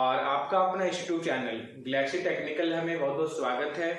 और आपका अपना यूट्यूब चैनल गैलेक्सी टेक्निकल में बहुत बहुत स्वागत है।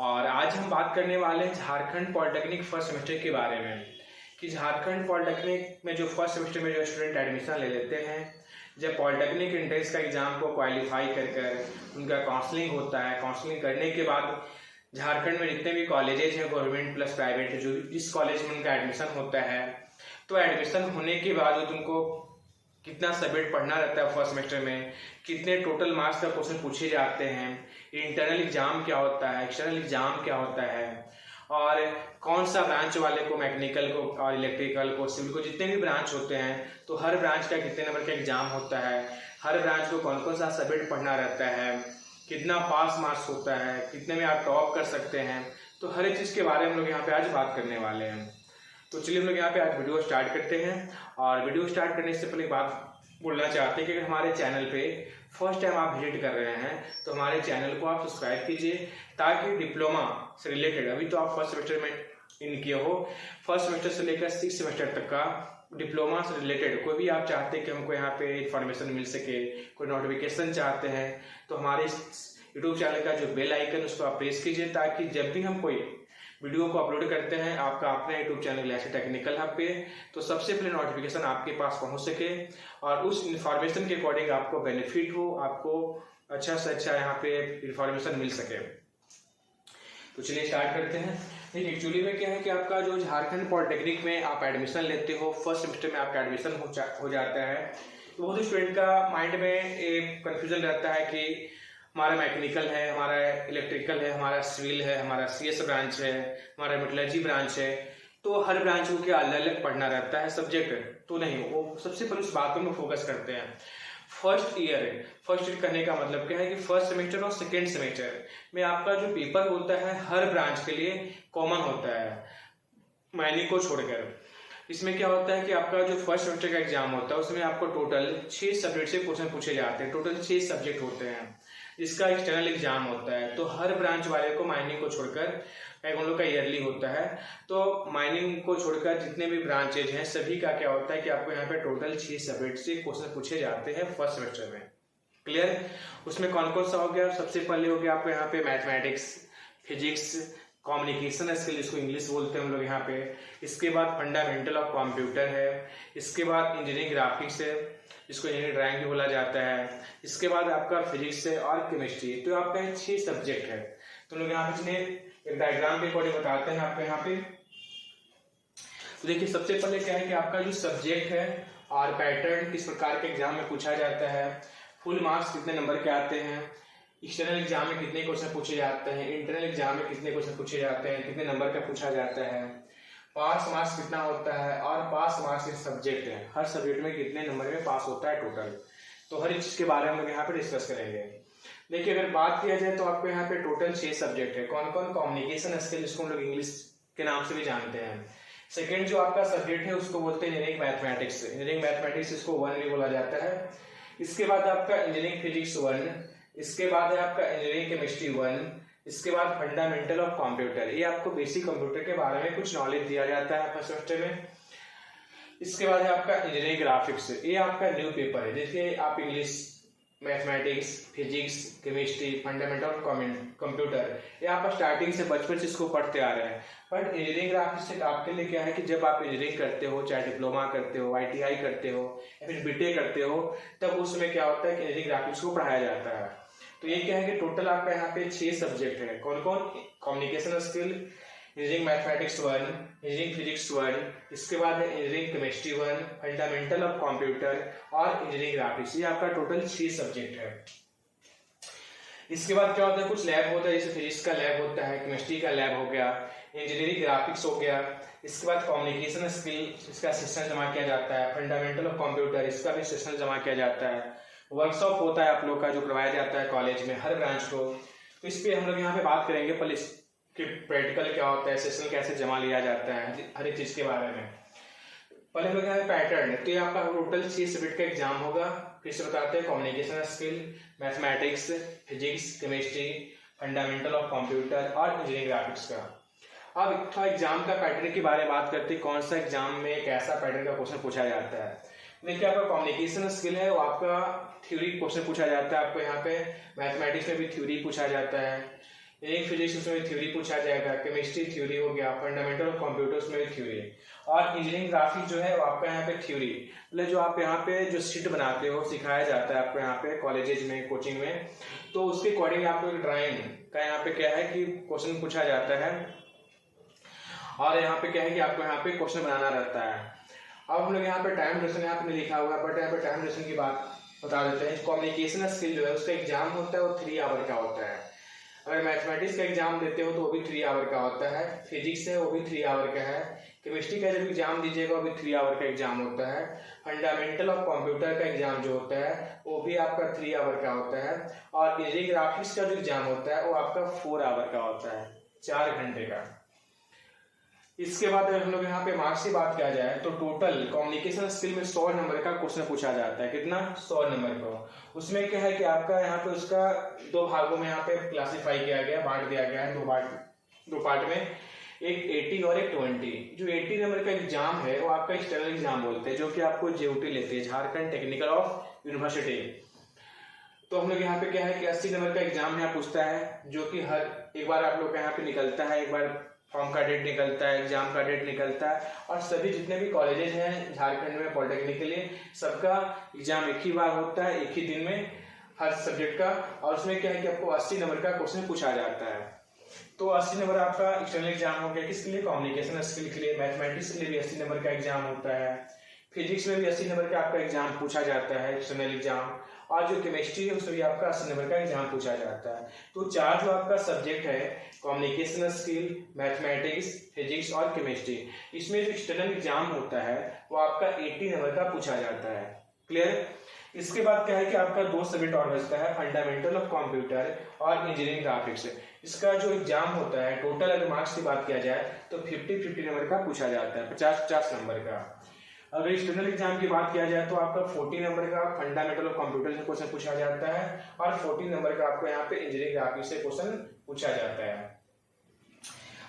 और आज हम बात करने वाले हैं झारखंड पॉलिटेक्निक फर्स्ट सेमेस्टर के बारे में कि झारखंड पॉलिटेक्निक में जो फर्स्ट सेमेस्टर में जो स्टूडेंट एडमिशन ले लेते हैं, जब पॉलिटेक्निक एंट्रेंस का एग्ज़ाम को क्वालिफाई कर उनका काउंसलिंग होता है। काउंसलिंग करने के बाद झारखंड में जितने भी कॉलेजेज हैं गवर्नमेंट प्लस प्राइवेट, जो जिस कॉलेज में उनका एडमिशन होता है, तो एडमिशन होने के बाद उनको कितना सब्जेक्ट पढ़ना रहता है फर्स्ट सेमेस्टर में, कितने टोटल मार्क्स का क्वेश्चन पूछे जाते हैं, इंटरनल एग्जाम क्या होता है, एक्सटर्नल एग्जाम क्या होता है, और कौन सा ब्रांच वाले को, मैकेनिकल को और इलेक्ट्रिकल को, सिविल को, जितने भी ब्रांच होते हैं तो हर ब्रांच का कितने नंबर का एग्जाम होता है, हर ब्रांच को कौन कौन सा सब्जेक्ट पढ़ना रहता है, कितना पास मार्क्स होता है, कितने में आप टॉप कर सकते हैं। तो हर एक चीज़ के बारे में हम लोग यहाँ पे आज बात करने वाले हैं। तो चलिए हम लोग यहाँ पे आज वीडियो स्टार्ट करते हैं। और वीडियो स्टार्ट करने से पहले एक बात बोलना चाहते हैं कि अगर हमारे चैनल पे फर्स्ट टाइम आप विजिट कर रहे हैं तो हमारे चैनल को आप सब्सक्राइब कीजिए, ताकि डिप्लोमा से रिलेटेड, अभी तो आप फर्स्ट सेमेस्टर में इन किए हो, फर्स्ट सेमेस्टर से लेकर 6 सेमेस्टर तक का डिप्लोमा से रिलेटेड कोई भी आप चाहते हैं कि हमको यहाँ पे इन्फॉर्मेशन मिल सके, कोई नोटिफिकेशन चाहते हैं, तो हमारे यूट्यूब चैनल का जो बेल आइकन उसको आप प्रेस कीजिए, ताकि जब भी हम कोई वीडियो को अपलोड करते हैं आपका अपना YouTube channel Galaxy technical hub पे, तो सबसे पहले नोटिफिकेशन आपके पास पहुंच सके और उस इन्फॉर्मेशन के अकॉर्डिंग आपको बेनिफिट हो, आपको अच्छा से अच्छा यहाँ पे इन्फॉर्मेशन मिल सके। तो चलिए स्टार्ट करते हैं। देखिए एक्चुअली में क्या है कि आपका जो झारखंड पॉलिटेक्निक में आप एडमिशन लेते हो, फर्स्ट सेमेस्टर में आपका एडमिशन हो जाता है, तो बहुत स्टूडेंट का माइंड में एक कन्फ्यूजन रहता है कि हमारा मैकेनिकल है, हमारा इलेक्ट्रिकल है, हमारा सिविल है, हमारा सीएस ब्रांच है, हमारा मेटलर्जी ब्रांच है, तो हर ब्रांच को क्या अलग अलग पढ़ना रहता है सब्जेक्ट। तो नहीं, वो सबसे पहले उस बातों में फोकस करते हैं। फर्स्ट ईयर करने का मतलब क्या है कि फर्स्ट सेमेस्टर और सेकेंड सेमेस्टर में आपका जो पेपर होता है हर ब्रांच के लिए कॉमन होता है, माइनिंग को छोड़कर। इसमें क्या होता है कि आपका जो फर्स्ट सेमेस्टर का एग्जाम होता है उसमें आपको टोटल 6 सब्जेक्ट से क्वेश्चन पूछे जाते हैं। टोटल 6 सब्जेक्ट होते हैं, इसका एक्सटर्नल एग्जाम होता है। तो हर ब्रांच वाले को माइनिंग को छोड़कर उन लोग का ईयरली होता है, तो माइनिंग को छोड़कर जितने भी ब्रांचेज हैं सभी का क्या होता है कि आपको यहाँ पे टोटल 6 सब्जेक्ट से क्वेश्चन पूछे जाते हैं फर्स्ट सेमेस्टर में। क्लियर? उसमें कौन कौन सा हो गया? सबसे पहले हो गया आपको यहाँ पे मैथमेटिक्स, फिजिक्स, कम्युनिकेशन स्किल, जिसको इंग्लिश बोलते हैं हम लोग यहाँ पे। इसके बाद फंडामेंटल ऑफ कंप्यूटर है। इसके बाद इंजीनियरिंग ग्राफिक्स है, जिसको इंजीनियरिंग ड्राइंग भी बोला जाता है। इसके बाद आपका फिजिक्स है और केमिस्ट्री। तो आपका 6 सब्जेक्ट है। तो लोग यहाँ पे एक डायग्राम के अकॉर्डिंग बताते हैं आपको यहाँ पे। तो देखिए सबसे पहले क्या है कि आपका जो सब्जेक्ट है और पैटर्न किस प्रकार के एग्जाम में पूछा जाता है, फुल मार्क्स कितने नंबर के आते हैं, एक्सटर्नल एग्जाम में कितने क्वेश्चन पूछे जाते हैं, इंटरनल एग्जाम में कितने क्वेश्चन पूछे जाते हैं, कितने नंबर का पूछा जाता है, पास मार्क्स कितना होता है, और पास मार्क्स इस सब्जेक्ट है, हर सब्जेक्ट में कितने नंबर में पास होता है टोटल। तो हर एक चीज के बारे में हम यहाँ पे डिस्कस करेंगे। देखिए अगर बात किया जाए तो आपको यहाँ पे टोटल 6 सब्जेक्ट है। कौन कौन? कम्युनिकेशन स्किल, जिसको हम लोग इंग्लिश के नाम से भी जानते हैं। सेकेंड जो आपका सब्जेक्ट है उसको बोलते हैं इंजीनियरिंग मैथमेटिक्स। इंजीनियरिंग मैथमेटिक्स इसको 1 भी बोला जाता है। इसके बाद आपका इंजीनियरिंग फिजिक्स 1, इसके बाद है आपका इंजीनियरिंग केमिस्ट्री 1, इसके बाद फंडामेंटल ऑफ कंप्यूटर। ये आपको बेसिक कंप्यूटर के बारे में कुछ नॉलेज दिया जाता है फर्स्ट सेमेस्टर में। इसके बाद है आपका इंजीनियरिंग ग्राफिक्स, ये आपका न्यू पेपर है। देखिए आप English, mathematics, physics, chemistry, fundamental of computer, ये आप स्टार्टिंग से बचपन से इसको पढ़ते आ रहे हैं। बट इंजीनियरिंग ग्राफिक्स से आपके लिए क्या है कि जब आप इंजीनियरिंग करते हो, चाहे डिप्लोमा करते हो, ITI करते हो या फिर BTech करते हो, तब उसमें क्या होता है कि इंजीनियरिंग ग्राफिक्स को पढ़ाया जाता है। तो ये क्या है कि टोटल आपका यहाँ पे 6 सब्जेक्ट है। कौन कौन? Communication skill, engineering mathematics 1, engineering physics 1, इसके बाद है engineering chemistry 1, fundamental of computer और इंजीनियरिंग ग्राफिक्स। ये आपका टोटल 6 सब्जेक्ट है। इसके बाद क्या होता है, कुछ लैब होता है, जैसे फिजिक्स का लैब होता है, केमिस्ट्री का लैब हो गया, इंजीनियरिंग ग्राफिक्स हो गया। इसके बाद कम्युनिकेशन स्किल, इसका सेशन जमा किया जाता है, फंडामेंटल ऑफ कंप्यूटर, इसका भी सेशन जमा किया जाता है। वर्कशॉप होता है आप लोग का जो करवाया जाता है कॉलेज में हर ब्रांच को। तो इस पे हम लोग यहाँ पे बात करेंगे पहले कि प्रैक्टिकल क्या होता है, सेशन कैसे जमा लिया जाता है, हर एक चीज के बारे में। पहले हम लोग यहाँ पे पैटर्न, तो ये आपका टोटल 6 सब्जेक्ट का एग्जाम होगा। फिर से बताते हैं communication skill, mathematics, physics, chemistry, fundamental of computer और इंजीनियरिंग ग्राफिक्स का। अब थोड़ा एग्जाम का पैटर्न के बारे में बात करते हैं, कौन सा एग्जाम में कैसा पैटर्न का क्वेश्चन पूछा जाता है। देखिए आपका कम्युनिकेशन स्किल है वो आपका थ्योरी क्वेश्चन पूछा जाता है, आपको यहाँ पे मैथमेटिक्स में भी थ्योरी पूछा जाता है, एक फिजिक्स उसमें भी थ्योरी पूछा जाएगा, केमिस्ट्री थ्योरी हो गया, फंडामेंटल ऑफ कंप्यूटर्स में भी थ्योरी, और इंजीनियरिंग ग्राफिक्स जो है वो आपका यहाँ पे थ्योरी मतलब जो आप यहाँ पे जो शीट बनाते हो सिखाया जाता है आपको यहाँ पे कॉलेजेस में, कोचिंग में, तो उसके अकॉर्डिंग आपको एक ड्राइंग का यहाँ पे क्या है कि क्वेश्चन पूछा जाता है, और यहाँ पे क्या है कि आपको यहाँ पे क्वेश्चन बनाना रहता है। अब हम लोग यहाँ पे टाइम ड्यूरेशन यहाँ पे लिखा हुआ है, बट यहाँ पे टाइम ड्यूरेशन की बात बता देते हैं। कम्युनिकेशन स्किल जो है उसका एग्जाम होता है वो 3 आवर का होता है। अगर मैथमेटिक्स का एग्जाम देते हो तो वो भी 3 आवर का होता है, फिजिक्स है वो भी 3 आवर का है, केमिस्ट्री का जब एग्जाम दीजिएगा वो भी 3 आवर का एग्जाम होता है, फंडामेंटल ऑफ कंप्यूटर का एग्जाम जो होता है वो भी आपका 3 आवर का होता है, और इंजीनियरिंग ग्राफिक्स का जो एग्जाम होता है वो आपका 4 आवर का होता है, 4 घंटे का। इसके बाद अगर हम लोग यहाँ पे मार्क्स की बात किया जाए तो टोटल कम्युनिकेशन स्किल में 100 नंबर का क्वेश्चन पूछा जाता है। कितना? 100 नंबर का। उसमें क्या है कि आपका यहाँ पे उसका 2 भागों में यहाँ पे क्लासिफाई किया गया, बांट दिया गया है, 2 पार्ट में, एक 80 और एक 20। जो 80 नंबर का एग्जाम है वो आपका एक्सटर्नल एग्जाम बोलते हैं, जो कि आपको जेयूटी लेते हैं, झारखंड टेक्निकल ऑफ यूनिवर्सिटी। तो हम लोग यहाँ पे क्या है कि 80 नंबर का एग्जाम यहाँ पूछता है, जो कि हर एक बार आप लोग का यहाँ पे निकलता है, एक बार फॉर्म का डेट निकलता है, एग्जाम का डेट निकलता है, और सभी जितने भी कॉलेजेस हैं झारखंड में पॉलिटेक्निक के लिए सबका एग्जाम एक ही बार होता है, एक ही दिन में हर सब्जेक्ट का। और उसमें क्या है कि आपको 80 नंबर का क्वेश्चन पूछा जाता है। तो 80 नंबर आपका एक्सटर्नल एग्जाम हो गया। किसके लिए? कम्युनिकेशन स्किल के लिए। मैथमेटिक्स के लिए भी 80 नंबर का एग्जाम होता है, फिजिक्स में भी 80 नंबर का आपका एग्जाम पूछा जाता है एक्सटर्नल एग्जाम, और जो केमिस्ट्री है उसमें भी आपका 80 नंबर का एग्जाम पूछा जाता है। तो 4 जो आपका सब्जेक्ट है, कम्युनिकेशन स्किल, मैथमेटिक्स, फिजिक्स और केमिस्ट्री, इसमें जो एक्सटर्नल एग्जाम होता है वो आपका 80 नंबर का पूछा जाता है। क्लियर? इसके बाद क्या है कि आपका 2 सब्जेक्ट और बचता है, फंडामेंटल ऑफ कंप्यूटर और इंजीनियरिंग ग्राफिक्स। इसका जो एग्जाम होता है टोटल अगर मार्क्स की बात किया जाए तो 50-50 नंबर का पूछा जाता है, 50-50 नंबर का। अगर एक्सटर्नल एग्जाम की बात किया जाए तो आपका 40 नंबर का फंडामेंटल ऑफ कंप्यूटर से क्वेश्चन पूछा जाता है, और 40 नंबर का आपको यहाँ पे इंजीनियरिंग ग्राफिक्स से क्वेश्चन पूछा जाता है।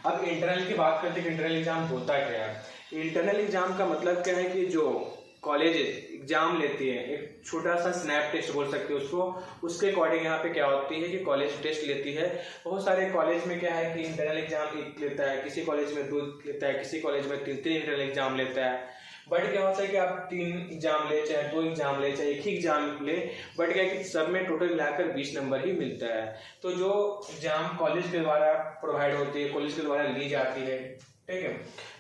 अब इंटरनल की बात करते हैं, इंटरनल एग्जाम होता क्या है। इंटरनल एग्जाम का मतलब क्या है कि जो कॉलेज एग्जाम लेती है, एक छोटा सा स्नैप टेस्ट बोल सकते हो उसको, उसके अकॉर्डिंग यहाँ पे क्या होती है कि कॉलेज टेस्ट लेती है। बहुत सारे कॉलेज में क्या है कि इंटरनल एग्जाम 1 लेता है, किसी कॉलेज में 2 लेता है, किसी कॉलेज में 3 इंटरनल एग्जाम लेता है। बट क्या होता है कि आप 3 एग्जाम ले, चाहे 2 एग्जाम ले, चाहे एक ही एग्जाम ले, बट क्या है कि सब में टोटल मिलाकर 20 नंबर ही मिलता है। तो जो एग्जाम कॉलेज के द्वारा प्रोवाइड होती है, कॉलेज के द्वारा ली जाती है, ठीक है,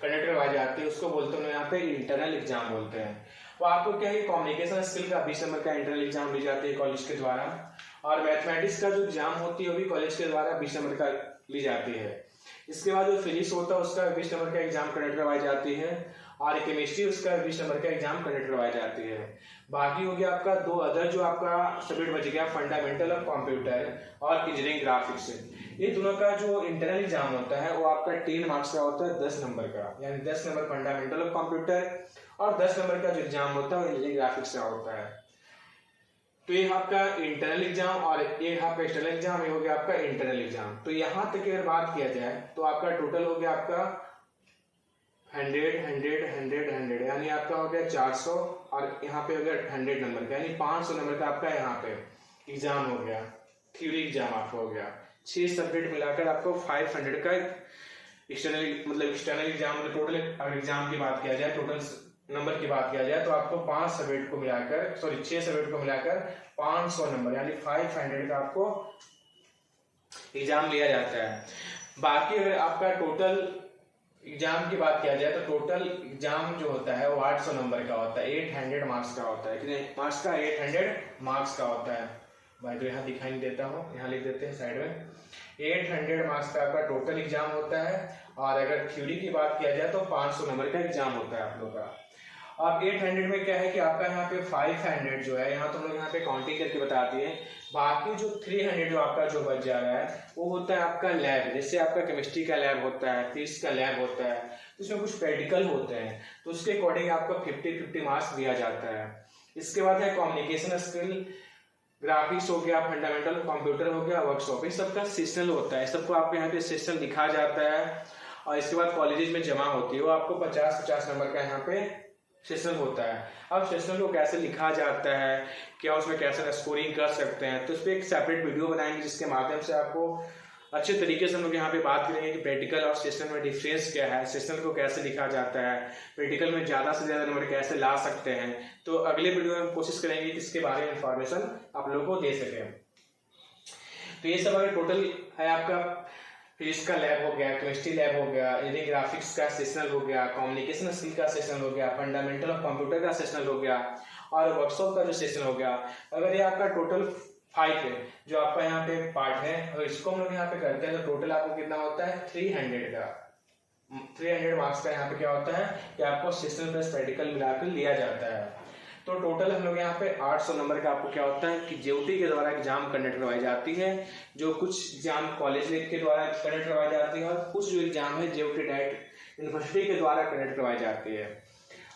कंडक्ट करवाई जाती है, उसको बोलते हैं यहाँ पे इंटरनल एग्जाम बोलते हैं। तो आपको क्या है कम्युनिकेशन स्किल का 20 नंबर का इंटरनल एग्जाम ली जाती है कॉलेज के द्वारा, और मैथमेटिक्स का जो एग्जाम होती है वो भी कॉलेज के द्वारा 20 नंबर का ली जाती है। इसके बाद जो फिजिक्स होता है उसका 20 नंबर का एग्जाम कंडक्ट करवाई जाती है, और केमिस्ट्री उसका 20 नंबर का एग्जाम कंडक्ट करवाई जाती है। बाकी हो गया आपका 2 अदर जो आपका सब्जेक्ट बच गया, फंडामेंटल ऑफ कंप्यूटर और इंजीनियरिंग ग्राफिक्स। ये दोनों का जो इंटरनल एग्जाम होता है वो आपका 3 मार्क्स का होता है, 10 नंबर का, यानी 10 नंबर फंडामेंटल ऑफ कंप्यूटर, और 10 नंबर का जो एग्जाम होता है वो इंजीनियरिंग ग्राफिक्स का होता है। तो ये आपका इंटरनल एग्जाम और एक आपका एक्सटर्नल एग्जाम, ये हो गया आपका इंटरनल एग्जाम। तो यहाँ तक अगर बात किया जाए तो आपका टोटल हो गया आपका 100 यानी आपका हो गया 400, और यहाँ पे हो गया 100 नंबर का, यानी 500 नंबर का आपका यहाँ पे एग्जाम हो गया, थ्योरी एग्जाम आपका हो गया। 6 सब्जेक्ट मिलाकर आपको 500 का एक्सटर्नल एग्जाम, टोटल एग्जाम की बात किया जाए, टोटल नंबर की बात किया जाए तो आपको 5 सब्जेक्ट को मिलाकर, 6 सब्जेक्ट को मिलाकर 500 नंबर यानी 500 का आपको एग्जाम लिया जाता है। बाकी अगर आपका टोटल एग्जाम की बात किया जाए तो टोटल एग्जाम जो होता है वो 800 नंबर का होता है, 800 मार्क्स का होता है। कितने मार्क्स का? 800 मार्क्स का होता है। भाई तो यहाँ दिखाई नहीं देता हूँ, यहाँ लिख देते हैं साइड में। 800 मार्क्स का आपका टोटल एग्जाम होता है, और अगर थ्योरी की बात किया जाए तो 500 नंबर का एग्जाम होता है आप लोग का। अब 800 में क्या है कि आपका यहाँ पे 500 जो है, यहाँ तो हम लोग यहाँ पे काउंटिंग करके बता दिए। बाकी जो 300 जो आपका जो बच जा रहा है वो होता है आपका लैब। जैसे आपका केमिस्ट्री का लैब होता है, फिजिक्स का लैब होता है, तो उसमें कुछ प्रैक्टिकल होते हैं, तो उसके अकॉर्डिंग आपको 50-50 मार्क्स दिया जाता है। इसके बाद है कम्युनिकेशन स्किल, ग्राफिक्स हो गया, फंडामेंटल कंप्यूटर हो गया, वर्कशॉप, ये सबका सेशनल होता है, सबको आपको यहाँ पे सेशन दिखाया जाता है, और इसके बाद कॉलेजेस में जमा होती है, वो आपको 50-50 नंबर का यहाँ पे सेशनल होता है। अब सेशनल को कैसे लिखा जाता है, क्या उसमें कैसे स्कोरिंग कर सकते हैं, तो उस पर एक सेपरेट वीडियो बनाएंगे जिसके माध्यम से आपको अच्छे तरीके से हम लोग यहाँ पे बात करेंगे कि प्रैक्टिकल और सेशनल में डिफरेंस क्या है, सेशनल को कैसे लिखा जाता है, प्रैक्टिकल में ज़्यादा से ज़्यादा नंबर कैसे ला सकते हैं। तो अगले वीडियो में हम कोशिश करेंगे कि इसके बारे में इंफॉर्मेशन आप लोगों को दे सकें। तो ये सब अगर टोटल है आपका फिजिक्स का लैब हो गया, केमिस्ट्री लैब हो गया, इंजीनियरिंग ग्राफिक्स का सेशनल हो गया, कम्युनिकेशन स्किल का सेशनल हो गया, फंडामेंटल ऑफ कंप्यूटर का सेशनल हो गया और वर्कशॉप का जो सेशन हो गया। अगर ये आपका टोटल 5 है जो आपका यहाँ पे पार्ट है, और इसको हम लोग यहाँ पे करते हैं तो टोटल आपको कितना होता है 300 मार्क्स का यहाँ पे क्या होता है कि आपको सेशनल प्लस प्रैक्टिकल मिलाकर लिया जाता है। तो टोटल हम लोग यहाँ पे 800 नंबर का आपको क्या होता है कि जेयूटी के द्वारा एग्जाम कंडक्ट करवाई जाती है, जो कुछ एग्जाम कॉलेज के द्वारा कंडक्ट करवाई जाती है और कुछ जो एग्जाम है जेयूटी डायरेक्ट यूनिवर्सिटी के द्वारा कंडक्ट करवाई जाती है।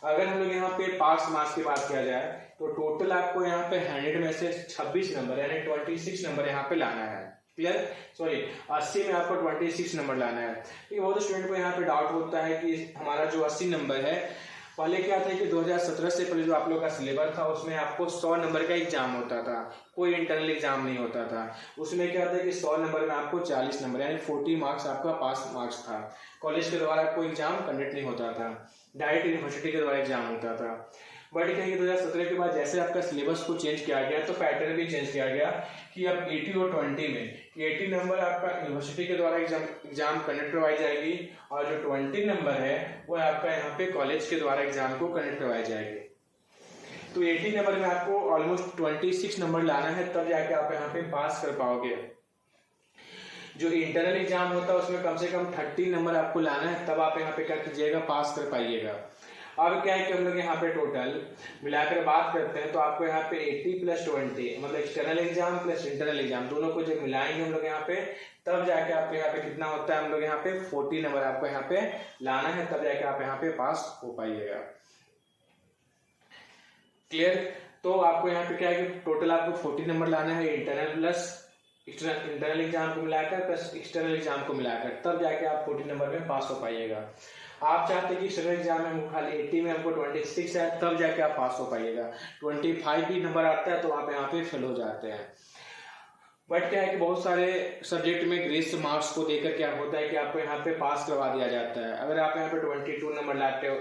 अगर हम लोग यहाँ पे पास मार्क्स की बात किया जाए तो टोटल आपको यहाँ पे 100 में से 26 नंबर यानी 26 नंबर यहाँ पे लाना है। क्लियर? सॉरी 80 में आपको 26 नंबर लाना है। ये बहुत स्टूडेंट को यहाँ पे डाउट होता है कि हमारा जो 80 नंबर है, पहले क्या था कि 2017 से पहले जो आप लोग का सिलेबस था उसमें आपको 100 नंबर का एग्जाम होता था, कोई इंटरनल एग्जाम नहीं होता था। उसमें क्या था कि 100 नंबर में आपको 40 नंबर यानी 40 मार्क्स आपका पास मार्क्स था। कॉलेज के द्वारा कोई एग्जाम कंडक्ट नहीं होता था, डायरेक्ट यूनिवर्सिटी के द्वारा एग्जाम होता था। बट क्या है 2017 के बाद जैसे आपका सिलेबस को चेंज किया गया तो पैटर्न भी चेंज किया गया कि अब 80 और 20 में 80 नंबर आपका यूनिवर्सिटी के द्वारा एग्जाम कंडक्ट करवाई जाएगी और जो 20 नंबर है वो आपका यहाँ पे कॉलेज के द्वारा एग्जाम को कंडक्ट करवाई जाएगी। तो 80 नंबर में आपको ऑलमोस्ट 26 नंबर लाना है, तब जाके आप यहाँ पे पास कर पाओगे। जो इंटरनल एग्जाम होता है उसमें कम से कम 30 नंबर आपको लाना है, तब आप यहाँ पे क्या कीजिएगा पास कर पाइएगा। अब क्या है कि हम लोग यहाँ पे टोटल मिलाकर बात करते हैं तो आपको यहाँ पे 80 + 20 मतलब external exam plus internal exam दोनों को जब मिलाएंगे हम लोग यहाँ पे, तब जाके आपको यहाँ पे कितना होता है, हम लोग यहाँ पे 40 नंबर आपको यहाँ पे लाना है, तब जाके आप यहाँ पे पास हो पाइएगा। क्लियर? तो आपको यहाँ पे क्या है कि टोटल आपको 40 नंबर लाना है इंटरनल प्लस इंटरनल एग्जाम को मिलाकर प्लस एक्सटर्नल एग्जाम को मिलाकर, तब जाके आप 40 नंबर में पास हो पाइएगा। आप चाहते हैं कि एक्सटर्नल एग्जाम में हमको खाली 80 में हमको 26 है, तब जाके आप पास हो पाइएगा। 25 भी नंबर आता है तो आप यहाँ पे फेल हो जाते हैं। बट क्या है कि बहुत सारे सब्जेक्ट में ग्रेस मार्क्स को देकर क्या होता है कि आपको यहाँ पे पास करवा दिया जाता है। अगर आप यहाँ पे 22 नंबर लाते हो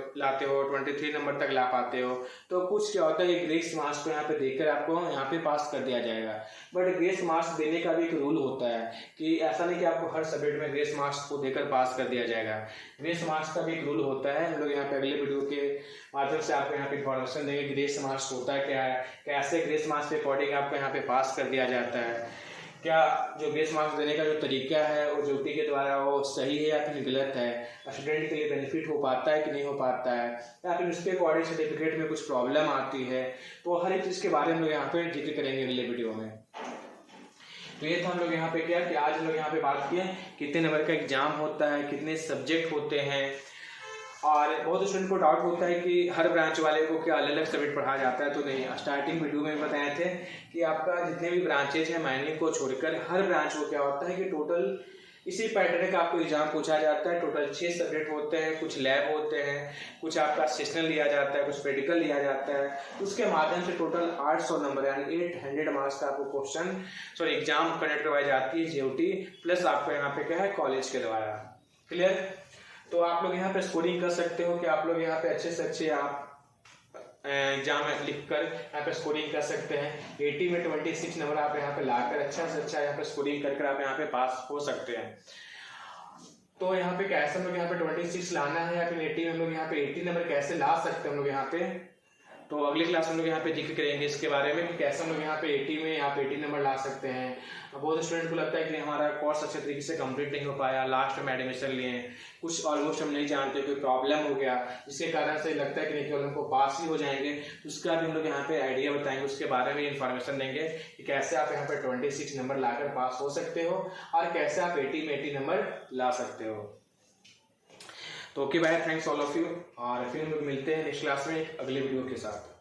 23 नंबर तक ला पाते हो तो कुछ क्या होता है ग्रेस मार्क्स को यहाँ पे देकर आपको यहाँ पे पास कर दिया जाएगा। बट ग्रेस मार्क्स देने का भी एक रूल होता है कि ऐसा नहीं कि आपको हर सब्जेक्ट में ग्रेस मार्क्स को देकर पास कर दिया जाएगा। ग्रेस मार्क्स का भी एक रूल होता है, हम लोग यहाँ पे अगले वीडियो के माध्यम से आपको यहाँ पे इन्फॉर्मेशन देंगे ग्रेस मार्क्स होता है क्या है, कैसे ग्रेस मार्क्स के अकॉर्डिंग आपको यहाँ पे पास कर दिया जाता है, क्या जो ग्रेस मार्क्स देने का जो तरीका है वो जेयूटी के द्वारा वो सही है या फिर गलत है, स्टूडेंट के लिए बेनिफिट हो पाता है कि नहीं हो पाता है, या फिर उसके अकॉर्डिंग सर्टिफिकेट में कुछ प्रॉब्लम आती है। तो हर एक चीज़ के बारे में हम लोग यहाँ पे जिक्र करेंगे अगले वीडियो में। तो ये था हम लोग यहाँ पे क्या कि आज हम लोग यहाँ पे बात किए कितने नंबर का एग्जाम होता है, कितने सब्जेक्ट होते हैं। और बहुत स्टूडेंट को डाउट होता है कि हर ब्रांच वाले को क्या अलग अलग सब्जेक्ट पढ़ाया जाता है, तो नहीं। स्टार्टिंग वीडियो में बताए थे कि आपका जितने भी ब्रांचेज हैं माइनिंग को छोड़कर हर ब्रांच को क्या होता है कि टोटल इसी पैटर्न का आपको एग्जाम पूछा जाता है। टोटल 6 सब्जेक्ट होते हैं, कुछ लैब होते हैं, कुछ आपका सेशनल लिया जाता है, कुछ प्रैक्टिकल लिया जाता है। उसके माध्यम से टोटल 800 नंबर यानी 800 मार्क्स का आपको एग्जाम कंडक्ट करवाई जाती है जेयूटी प्लस आपको यहाँ पे क्या है कॉलेज के द्वारा। क्लियर? तो आप लोग यहाँ पे स्कोरिंग कर सकते हो कि आप लोग यहाँ पे अच्छे से अच्छे आप एग्जाम लिखकर यहाँ पे स्कोरिंग कर सकते हैं। 80 में 26 नंबर आप यहाँ पे लाकर अच्छा से अच्छा यहाँ पे स्कोरिंग करके आप यहाँ पे पास हो सकते हैं। तो यहाँ पे कैसे हम लोग यहाँ पे 26 लाना है या फिर 80 में हम लोग यहाँ पे 80 नंबर कैसे ला सकते हैं हम लोग यहाँ पे, तो अगली क्लास में हम लोग यहाँ पे जिक्र करेंगे इसके बारे में कि कैसे हम लोग यहाँ पे 80 में यहाँ पे 80 नंबर ला सकते हैं। बहुत स्टूडेंट को लगता है कि हमारा कोर्स अच्छे तरीके से कंप्लीट नहीं हो पाया, लास्ट में एडमिशन लिए, कुछ ऑलमोस्ट हम नहीं जानते, कोई प्रॉब्लम हो गया जिसके कारण से लगता है कि नहीं केवल हमको पास ही हो जाएंगे। तो उसका भी हम लोग यहाँ पे आइडिया बताएंगे, उसके बारे में इंफॉर्मेशन देंगे कि कैसे आप यहाँ पे 26 नंबर लाकर पास हो सकते हो और कैसे आप 80 में 80 नंबर ला सकते हो। तो okay bye, thanks all of you, और फिर हम लोग मिलते हैं नेक्स्ट क्लास में एक अगले वीडियो के साथ।